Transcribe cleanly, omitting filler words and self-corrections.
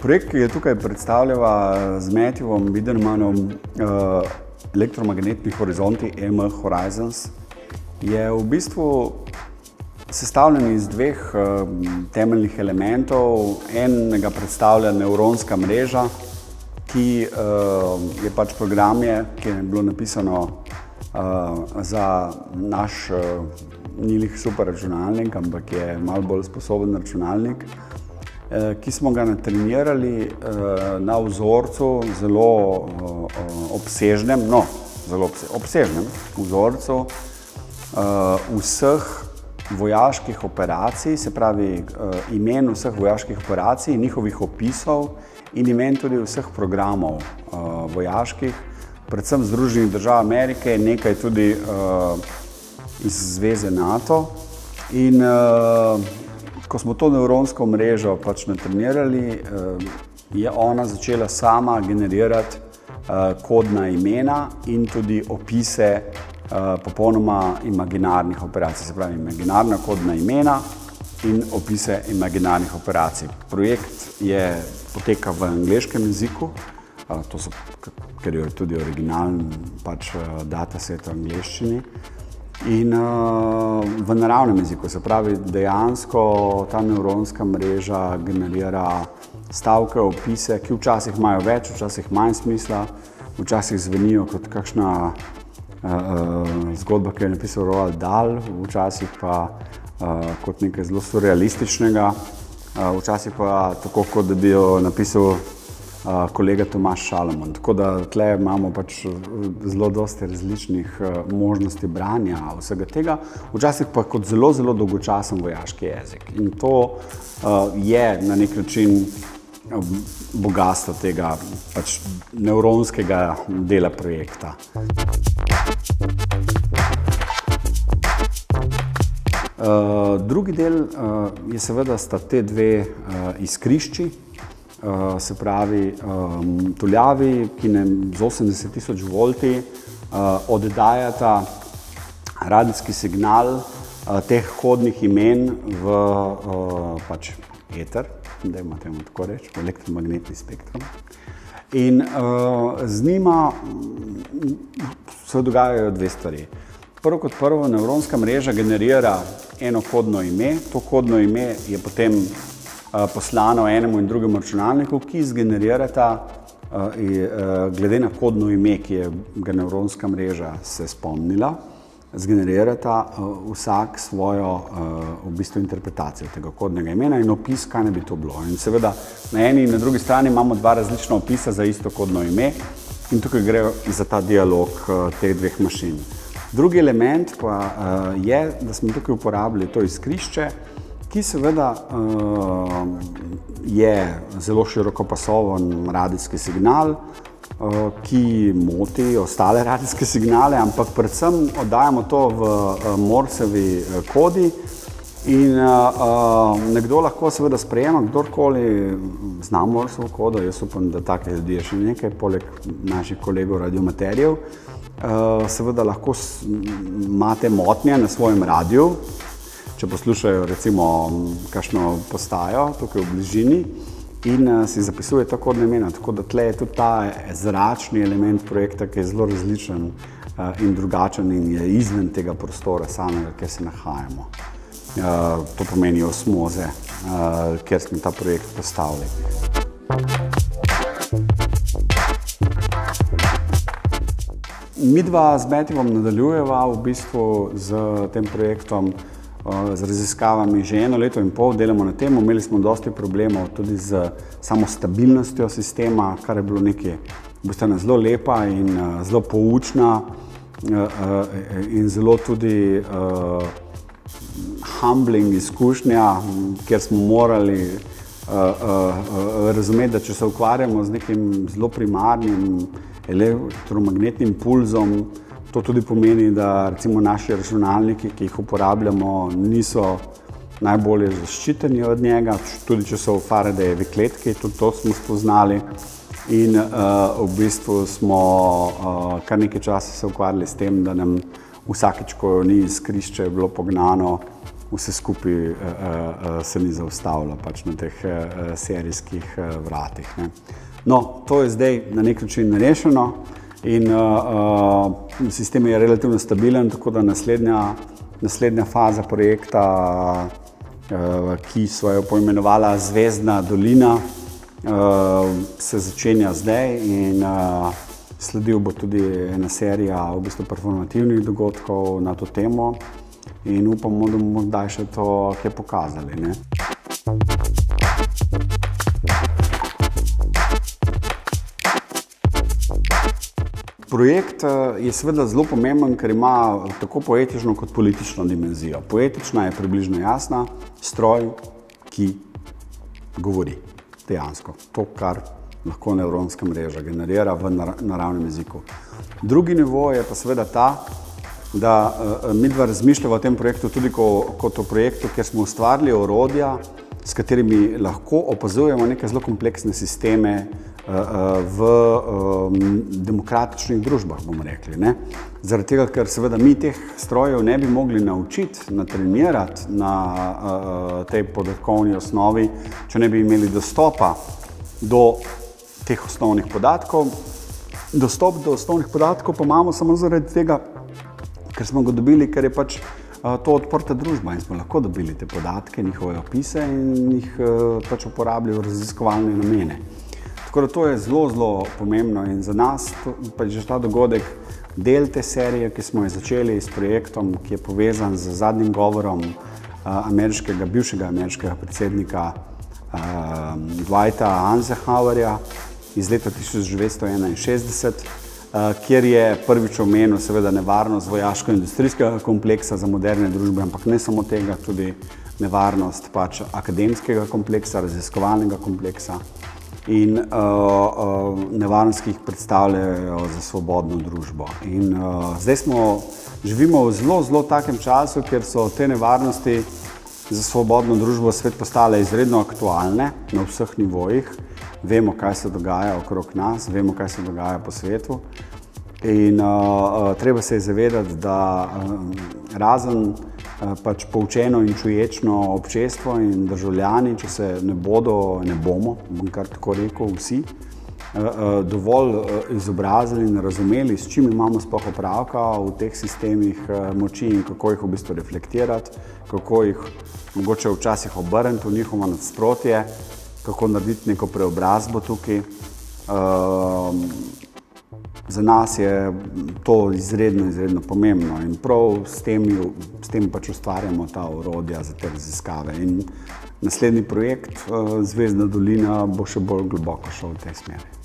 Projekt, ki je tukaj predstavljava z Matthewom Bidermanom, Elektromagnetni horizonti, EM Horizons, je v bistvu sestavljen iz dveh temeljnih elementov. Enega predstavlja nevronska mreža, ki je pač programje, ki je bilo napisano za naš ni lih super računalnik, ampak je malo bolj sposoben računalnik, ki smo ga natrenirali na vzorcu zelo obsežnem vzorcu vseh vojaških operacij, se pravi imen vseh vojaških operacij, njihovih opisov in imen tudi vseh programov vojaških, predvsem Združenih držav Amerike, nekaj tudi iz zveze NATO. In ko smo to nevronsko mrežo pač natrenirali, je ona začela sama generirati kodna imena in tudi opise popolnoma imaginarnih operacij, se pravi imaginarna kodna imena in opise imaginarnih operacij. Projekt poteka v angleškem jeziku, ker je tudi originalen dataset v angleščini, in v naravnem jeziku, se pravi dejansko ta nevronska mreža generira stavke, opise, ki včasih imajo več, včasih manj smisla, včasih zvenijo kot kakšna zgodba, ki je napisal Roald Dahl, včasih pa kot nekaj zelo surrealističnega, včasih pa tako, kot da bi jo napisal kolega Tomaž Šalamon. Tako da tle imamo pač zelo dosti različnih možnosti branja vsega tega, včasih pa kot zelo, zelo dolgočasen vojaški jezik. In to je na nek način bogastvo tega pač nevronskega dela projekta. Drugi del je seveda sta te dve iskrišči, se pravi tuljavi, ki z 80.000 volti oddajata radijski signal teh kodnih imen v pač eter, dajmo temu tako reči, v elektromagnetni spektrum. In z njima se dogajajo dve stvari. Prvo kot prvo, nevronska mreža generira eno kodno ime. To kodno ime je potem poslano enemu in drugemu računalniku, ki zgenerirata, glede na kodno ime, ki je ga nevronska mreža se spomnila, zgenerirata vsak svojo v bistvu interpretacijo tega kodnega imena in opis, kaj naj bi to bilo. In seveda na eni in na drugi strani imamo dva različna opisa za isto kodno ime in tukaj gre za ta dialog teh dveh mašin. Drugi element pa je, da smo tukaj uporabili to iskrišče, ki seveda je zelo širokopasoven radijski signal, ki moti ostale radijske signale, ampak predvsem oddajamo to v Morsevi kodi in nekdo lahko seveda sprejema, kdorkoli zna Morsevo kodo, jaz upam, da take ljudi je še nekaj, poleg naših kolegov radiomaterjev, seveda lahko imate motnje na svojem radiju, če poslušajo recimo kakšno postajo tukaj v bližini in si zapisuje ta kodna imena. Tako da tle je tudi ta zračni element projekta, ki je zelo različen in drugačen in je izven tega prostora samega, kjer se nahajamo. To pomeni osmoze, kjer smo ta projekt postavili. Midva z Matthewom nadaljujeva v bistvu z tem projektom, z raziskavami že 1 leto in pol, delamo na tem. Imeli smo dosti problemov tudi z samo stabilnostjo sistema, kar je bilo nekaj v bistvu zelo lepa in zelo poučna in zelo tudi humbling izkušnja, kjer smo morali razumeti, da če se ukvarjamo z nekim zelo primarnim elektromagnetnim pulzom, to tudi pomeni, da recimo naši računalniki, ki jih uporabljamo, niso najbolje zaščiteni od njega, tudi če so v Faradayevi kletki, tudi to smo spoznali. In v bistvu smo kar nekaj časa se ukvarjali s tem, da nam vsakič, ko ni iskrišče bilo pognano, vse skupaj se ni zaustavilo pač na teh serijskih vratih. Ne. No, to je zdaj na nek način rešeno in sistem je relativno stabilen, tako da naslednja faza projekta, ki so jo poimenovala Zvezdna dolina, se začenja zdaj in sledil bo tudi ena serija v bistvu performativnih dogodkov na to temo in upamo, da bomo zdaj še to kaj pokazali. Ne? Projekt je seveda zelo pomemben, ker ima tako poetično kot politično dimenzijo. Poetična je približno jasna, stroj, ki govori dejansko. To, kar lahko nevronska mreža generira v naravnem jeziku. Drugi nivo je pa seveda ta, da midva razmišljava o tem projektu tudi kot o projektu, kjer smo ustvarili orodja, s katerimi lahko opazujemo neke zelo kompleksne sisteme v demokratičnih družbah, bomo rekli. Ne? Zaradi tega, ker seveda mi teh strojev ne bi mogli naučiti, natrenirati na tej podatkovni osnovi, če ne bi imeli dostopa do teh osnovnih podatkov. Dostop do osnovnih podatkov pa imamo samo zaradi tega, ker smo ga dobili, ker je pač to odprta družba in smo lahko dobili te podatke, njihove opise in jih pač uporabljali v raziskovalne namene. Tako da to je zelo, zelo pomembno in za nas pa je že ta dogodek del te serije, ki smo jo začeli s projektom, ki je povezan z zadnjim govorom bivšega ameriškega predsednika Dwighta Eisenhowerja iz leta 1961, kjer je prvič omenil seveda nevarnost vojaško-industrijskega kompleksa za moderne družbe, ampak ne samo tega, tudi nevarnost pač akademskega kompleksa, raziskovalnega kompleksa in nevarnost, ki jih predstavljajo za svobodno družbo. In zdaj živimo v zelo, zelo takem času, kjer so te nevarnosti za svobodno družbo svet postale izredno aktualne na vseh nivojih. Vemo, kaj se dogaja okrog nas, vemo, kaj se dogaja po svetu in treba se je zavedati, da razen pač poučeno in čuječno občestvo in državljani, če se ne bomo, bom kar tako rekel, vsi, dovolj izobrazili in razumeli, s čim imamo sploh opravka v teh sistemih moči in kako jih v bistvu reflektirati, kako jih mogoče včasih obrniti v njihovo nasprotje, kako narediti neko preobrazbo tukaj. Za nas je to izredno, izredno pomembno in prav s tem pač ustvarjamo ta orodja za te raziskave. In naslednji projekt, Zvezdna dolina, bo še bolj globoko šel v tej smeri.